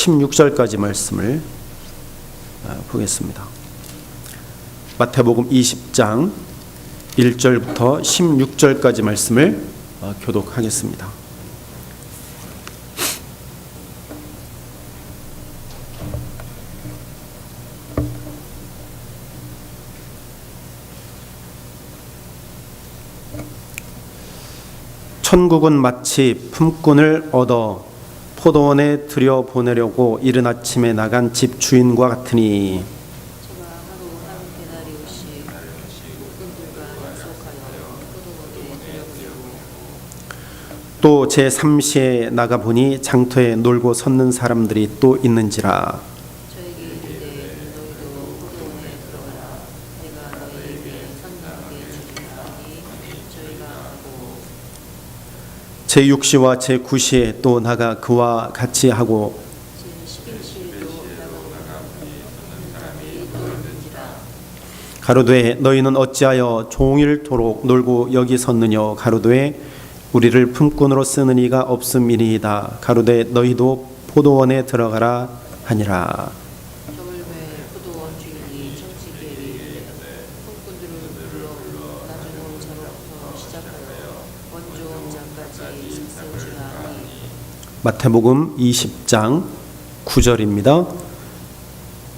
16절까지 말씀을 보겠습니다. 마태복음 20장 1절부터 16절까지 말씀을 교독하겠습니다. 천국은 마치 품꾼을 얻어 포도원에 들여보내려고 이른 아침에 나간 집 주인과 같으니 또 제3시에 나가보니 장터에 놀고 섰는 사람들이 또 있는지라. 제6시와 제9시에 또 나가 그와 같이 하고 가로되 너희는 어찌하여 종일토록 놀고 여기 섰느뇨. 가로되 우리를 품꾼으로 쓰는 이가 없음이니이다. 가로되 너희도 포도원에 들어가라 하니라. 마태복음 20장 9절입니다.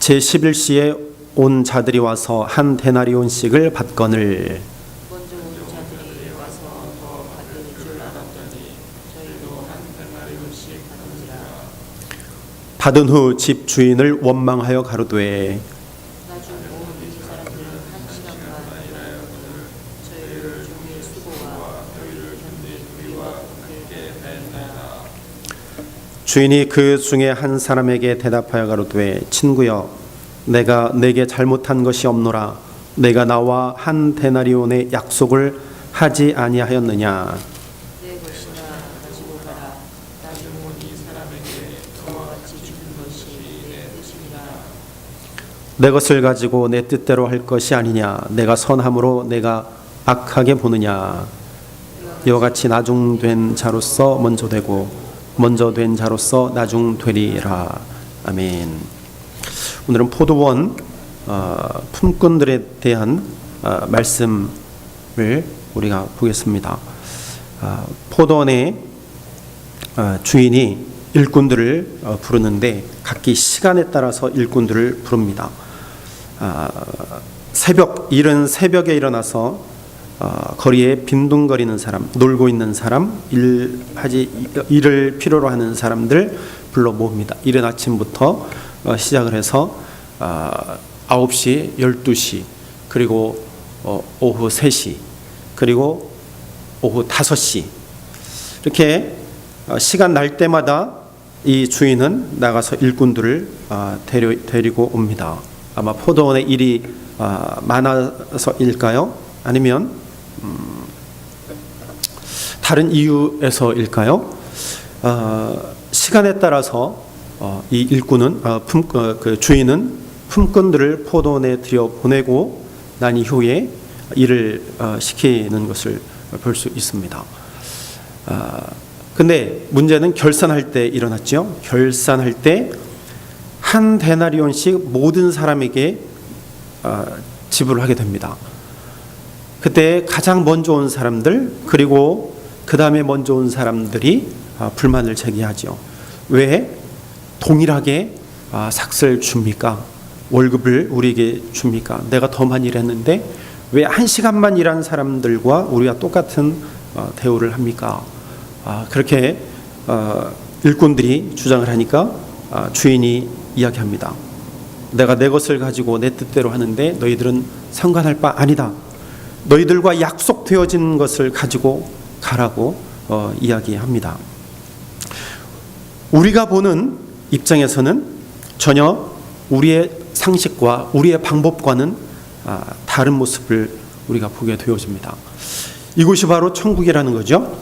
제11시에 온 자들이 와서 한 데나리온씩을 받거늘 받은 후 집 주인을 원망하여 가로되 주인이 그 중에 한 사람에게 대답하여 가로되 친구여 내가 내게 잘못한 것이 없노라. 내가 나와 한 데나리온의 약속을 하지 아니하였느냐. 내 것이나 가지고 가라. 나중에 이 사람에게 그와 같이 주는 것이 내 뜻이니라. 내 것을 가지고 내 뜻대로 할 것이 아니냐. 내가 선함으로 내가 악하게 보느냐. 이와 같이 나중된 자로서 먼저 되고 먼저 된 자로서 나중 되리라. 아멘. 오늘은 포도원 품꾼들에 대한 말씀을 우리가 보겠습니다. 포도원의 주인이 일꾼들을 부르는데 각기 시간에 따라서 일꾼들을 부릅니다. 이른 새벽에 일어나서 거리에 빈둥거리는 사람, 놀고 있는 사람, 일을 필요로 하는 사람들 불러 모읍니다. 이른 아침부터 시작을 해서 9시, 12시, 그리고 오후 3시, 그리고 오후 5시 이렇게 시간 날 때마다 이 주인은 나가서 일꾼들을 데리고 옵니다. 아마 포도원에 일이 많아서일까요? 아니면 다른 이유에서일까요? 시간에 따라서 이 일꾼은 그 주인은 품꾼들을 포도원에 들여보내고 난 이후에 일을 시키는 것을 볼 수 있습니다. 근데 문제는 결산할 때 일어났죠. 결산할 때 한 데나리온씩 모든 사람에게 지불을 하게 됩니다. 그때 가장 먼저 온 사람들 그리고 그 다음에 먼저 온 사람들이 불만을 제기하죠. 왜 동일하게 삭스를 줍니까? 월급을 우리에게 줍니까? 내가 더 많이 일했는데 왜 1시간만 일한 사람들과 우리가 똑같은 대우를 합니까? 그렇게 일꾼들이 주장을 하니까 주인이 이야기합니다. 내가 내 것을 가지고 내 뜻대로 하는데 너희들은 상관할 바 아니다. 너희들과 약속되어진 것을 가지고 가라고 이야기합니다. 우리가 보는 입장에서는 전혀 우리의 상식과 우리의 방법과는 다른 모습을 우리가 보게 되어집니다. 이곳이 바로 천국이라는 거죠.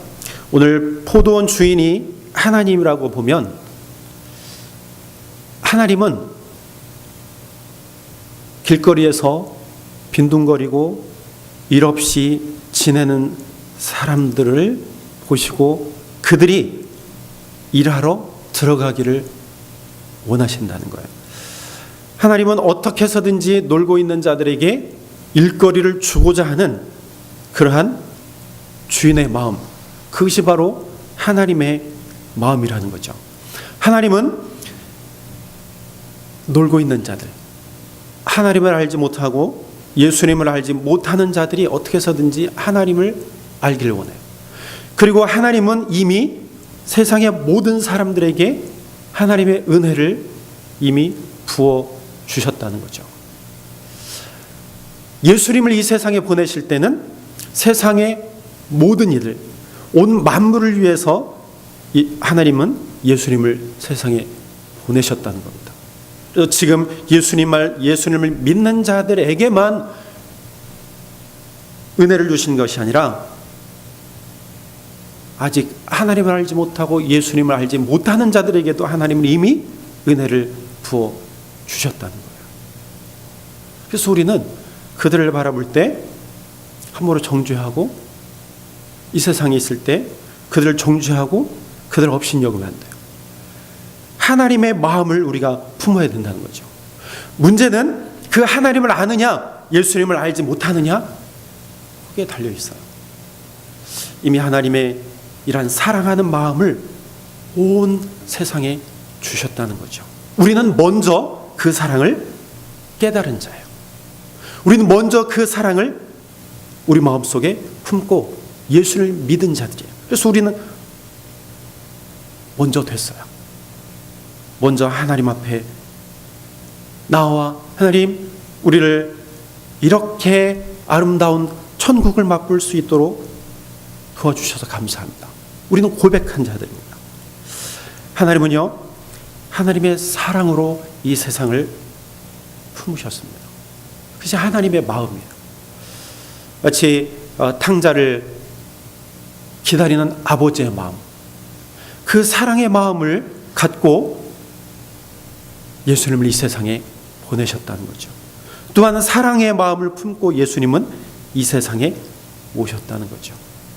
오늘 포도원 주인이 하나님이라고 보면 하나님은 길거리에서 빈둥거리고 일 없이 지내는 사람들을 보시고 그들이 일하러 들어가기를 원하신다는 거예요. 하나님은 어떻게 해서든지 놀고 있는 자들에게 일거리를 주고자 하는 그러한 주인의 마음, 그것이 바로 하나님의 마음이라는 거죠. 하나님은 놀고 있는 자들, 하나님을 알지 못하고 예수님을 알지 못하는 자들이 어떻게 해서든지 하나님을 알기를 원해요. 그리고 하나님은 이미 세상의 모든 사람들에게 하나님의 은혜를 이미 부어 주셨다는 거죠. 예수님을 이 세상에 보내실 때는 세상의 모든 이들, 온 만물을 위해서 하나님은 예수님을 세상에 보내셨다는 겁니다. 그래서 지금 예수님을 믿는 자들에게만 은혜를 주신 것이 아니라 아직 하나님을 알지 못하고 예수님을 알지 못하는 자들에게도 하나님은 이미 은혜를 부어 주셨다는 거예요. 그래서 우리는 그들을 바라볼 때 함부로 정죄하고, 이 세상에 있을 때 그들을 정죄하고 그들을 업신여기면 안 돼요. 하나님의 마음을 우리가 품어야 된다는 거죠. 문제는 그 하나님을 아느냐, 예수님을 알지 못하느냐, 그게 달려 있어요. 이미 하나님의 이러한 사랑하는 마음을 온 세상에 주셨다는 거죠. 우리는 먼저 그 사랑을 깨달은 자예요. 우리는 먼저 그 사랑을 우리 마음속에 품고 예수를 믿은 자들이에요. 그래서 우리는 먼저 됐어요. 먼저 하나님 앞에 나와 하나님, 우리를 이렇게 아름다운 천국을 맛볼 수 있도록 도와주셔서 감사합니다. 우리는 고백한 자들입니다. 하나님은요, 하나님의 사랑으로 이 세상을 품으셨습니다. 그것이 하나님의 마음이에요. 마치 탕자를 기다리는 아버지의 마음, 그 사랑의 마음을 갖고 예수님을 이 세상에 보내셨다는 거죠. 또한 사랑의 마음을 품고 예수님은 이 세상에 오셨다는 거죠.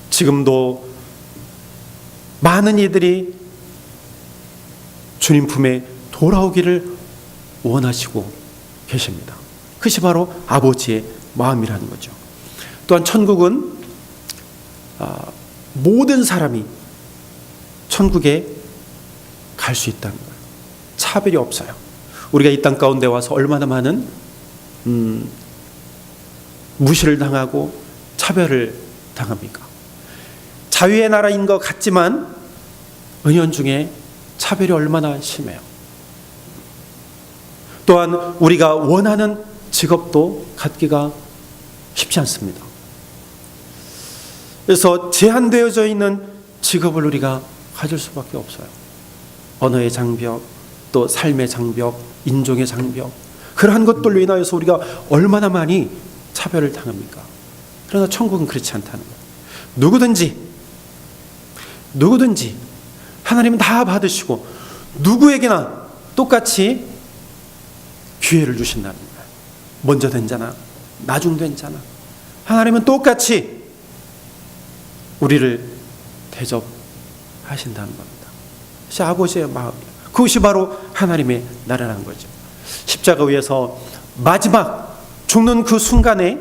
지금도 많은 이들이 주님 품에 돌아오기를 원하시고 계십니다. 그것이 바로 아버지의 마음이라는 거죠. 또한 천국은 모든 사람이 천국에 갈 수 있다는 거예요. 차별이 없어요. 우리가 이 땅 가운데 와서 얼마나 많은 무시를 당하고 차별을 당합니까? 자유의 나라인 것 같지만 은연중에 차별이 얼마나 심해요. 또한 우리가 원하는 직업도 갖기가 쉽지 않습니다. 그래서 제한되어져 있는 직업을 우리가 가질 수밖에 없어요. 언어의 장벽, 또 삶의 장벽, 인종의 장벽, 그러한 것들로 인하여서 우리가 얼마나 많이 차별을 당합니까? 그러나 천국은 그렇지 않다는 거예요. 누구든지 하나님은 다 받으시고 누구에게나 똑같이 기회를 주신다는 거예요. 먼저 된 자나 나중된 자나 하나님은 똑같이 우리를 대접하신다는 겁니다. 그것이 아버지의 마음이에요. 그것이 바로 하나님의 나라라는 거죠. 십자가 위에서 마지막 죽는 그 순간에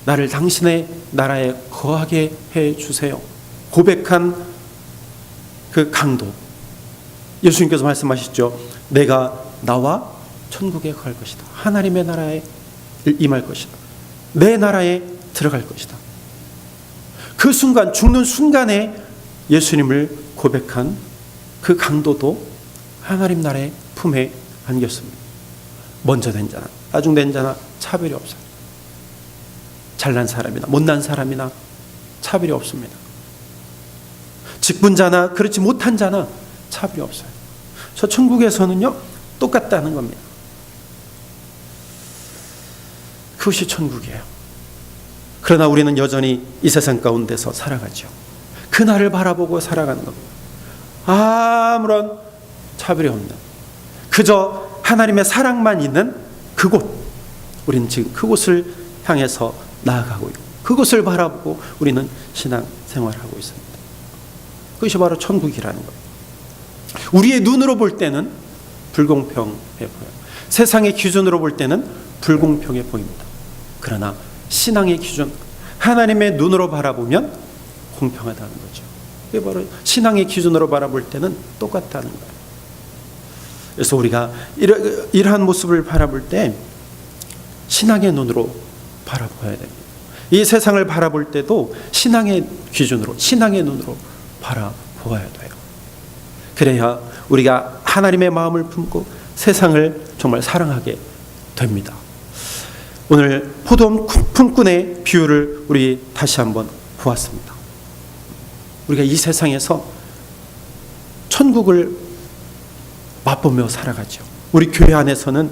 나를 당신의 나라에 거하게 해주세요 고백한 그 강도, 예수님께서 말씀하셨죠. 내가 나와 천국에 갈 것이다. 하나님의 나라에 임할 것이다. 내 나라에 들어갈 것이다. 그 순간, 죽는 순간에 예수님을 고백한 그 강도도 하나님 나라의 품에 안겼습니다. 먼저 된 자나 나중된 자나 차별이 없어요. 잘난 사람이나 못난 사람이나 차별이 없습니다. 직분자나 그렇지 못한 자나 차별이 없어요. 저 천국에서는요 똑같다는 겁니다. 그것이 천국이에요. 그러나 우리는 여전히 이 세상 가운데서 살아가죠. 그날을 바라보고 살아가는 겁니다. 아무런 차별이 없는, 그저 하나님의 사랑만 있는 그곳, 우리는 지금 그곳을 향해서 나아가고 있고 그곳을 바라보고 우리는 신앙 생활을 하고 있습니다. 그것이 바로 천국이라는 거예요. 우리의 눈으로 볼 때는 불공평해 보여요. 세상의 기준으로 볼 때는 불공평해 보입니다. 그러나 신앙의 기준, 하나님의 눈으로 바라보면 공평하다는 거죠. 그게 바로 신앙의 기준으로 바라볼 때는 똑같다는 거예요. 그래서 우리가 이러한 모습을 바라볼 때 신앙의 눈으로 바라봐야 됩니다. 이 세상을 바라볼 때도 신앙의 기준으로, 신앙의 눈으로 바라보아야 돼요. 그래야 우리가 하나님의 마음을 품고 세상을 정말 사랑하게 됩니다. 오늘 포도원 품꾼의 비유를 우리 다시 한번 보았습니다. 우리가 이 세상에서 천국을 맛보며 살아가죠. 우리 교회 안에서는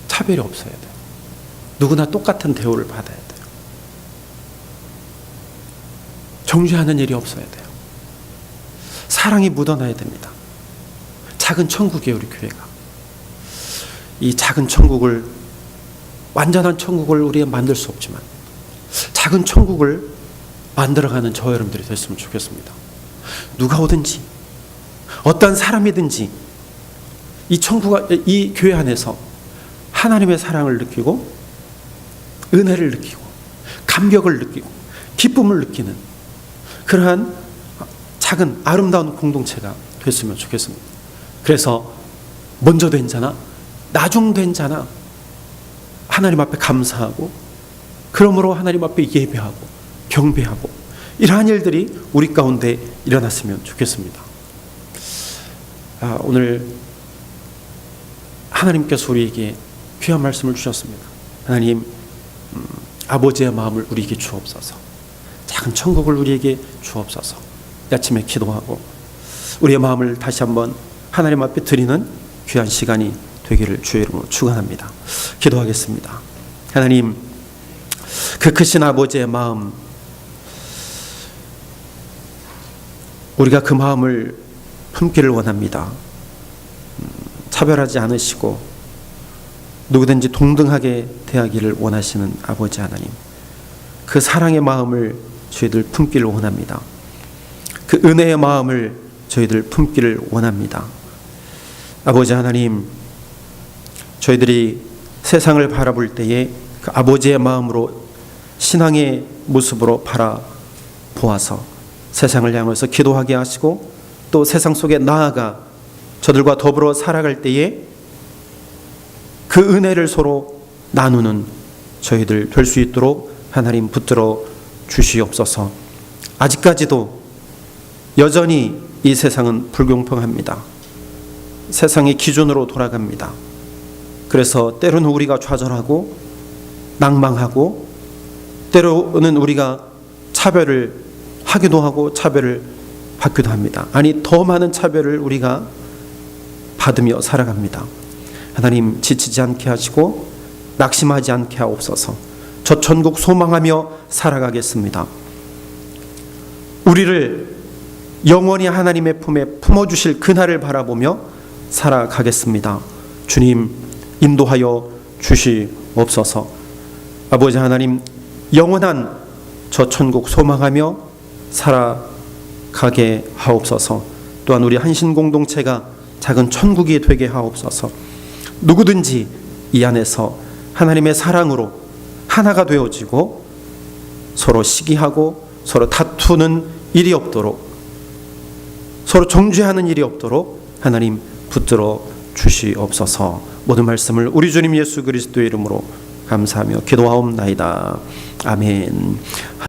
차별이 없어야 돼요. 누구나 똑같은 대우를 받아야 돼요. 정죄하는 일이 없어야 돼요. 사랑이 묻어나야 됩니다. 작은 천국이에요, 우리 교회가. 이 작은 천국을, 완전한 천국을 우리가 만들 수 없지만 작은 천국을 만들어가는 저 여러분들이 됐으면 좋겠습니다. 누가 오든지 어떤 사람이든지 이 교회 안에서 하나님의 사랑을 느끼고 은혜를 느끼고 감격을 느끼고 기쁨을 느끼는 그러한 작은 아름다운 공동체가 됐으면 좋겠습니다. 그래서 먼저 된 자나 나중 된 자나 하나님 앞에 감사하고 그러므로 하나님 앞에 예배하고 경배하고 이러한 일들이 우리 가운데 일어났으면 좋겠습니다. 오늘 하나님께서 우리에게 귀한 말씀을 주셨습니다. 하나님, 아버지의 마음을 우리에게 주옵소서. 작은 천국을 우리에게 주옵소서. 아침에 기도하고 우리의 마음을 다시 한번 하나님 앞에 드리는 귀한 시간이 되기를 주의 이름으로 축원합니다. 기도하겠습니다. 하나님, 그 크신 아버지의 마음, 우리가 그 마음을 품기를 원합니다. 차별하지 않으시고 누구든지 동등하게 대하기를 원하시는 아버지 하나님, 그 사랑의 마음을 저희들 품기를 원합니다. 그 은혜의 마음을 저희들 품기를 원합니다. 아버지 하나님, 저희들이 세상을 바라볼 때에 그 아버지의 마음으로 신앙의 모습으로 바라보아서 세상을 향해서 기도하게 하시고 또 세상 속에 나아가 저들과 더불어 살아갈 때에 그 은혜를 서로 나누는 저희들 될 수 있도록 하나님 붙들어 주시옵소서. 아직까지도 여전히 이 세상은 불공평합니다. 세상의 기준으로 돌아갑니다. 그래서 때로는 우리가 좌절하고 낭망하고 때로는 우리가 차별을 하기도 하고 차별을 받기도 합니다. 아니, 더 많은 차별을 우리가 받으며 살아갑니다. 하나님, 지치지 않게 하시고 낙심하지 않게 하옵소서. 저 천국 소망하며 살아가겠습니다. 우리를 영원히 하나님의 품에 품어주실 그날을 바라보며 살아가겠습니다. 주님, 인도하여 주시옵소서. 아버지 하나님, 영원한 저 천국 소망하며 살아가게 하옵소서. 또한 우리 한신 공동체가 작은 천국이 되게 하옵소서. 누구든지 이 안에서 하나님의 사랑으로 하나가 되어지고 서로 시기하고 서로 다투는 일이 없도록, 서로 정죄하는 일이 없도록 하나님 붙들어 주시옵소서. 모든 말씀을 우리 주님 예수 그리스도의 이름으로 감사하며 기도하옵나이다. 아멘.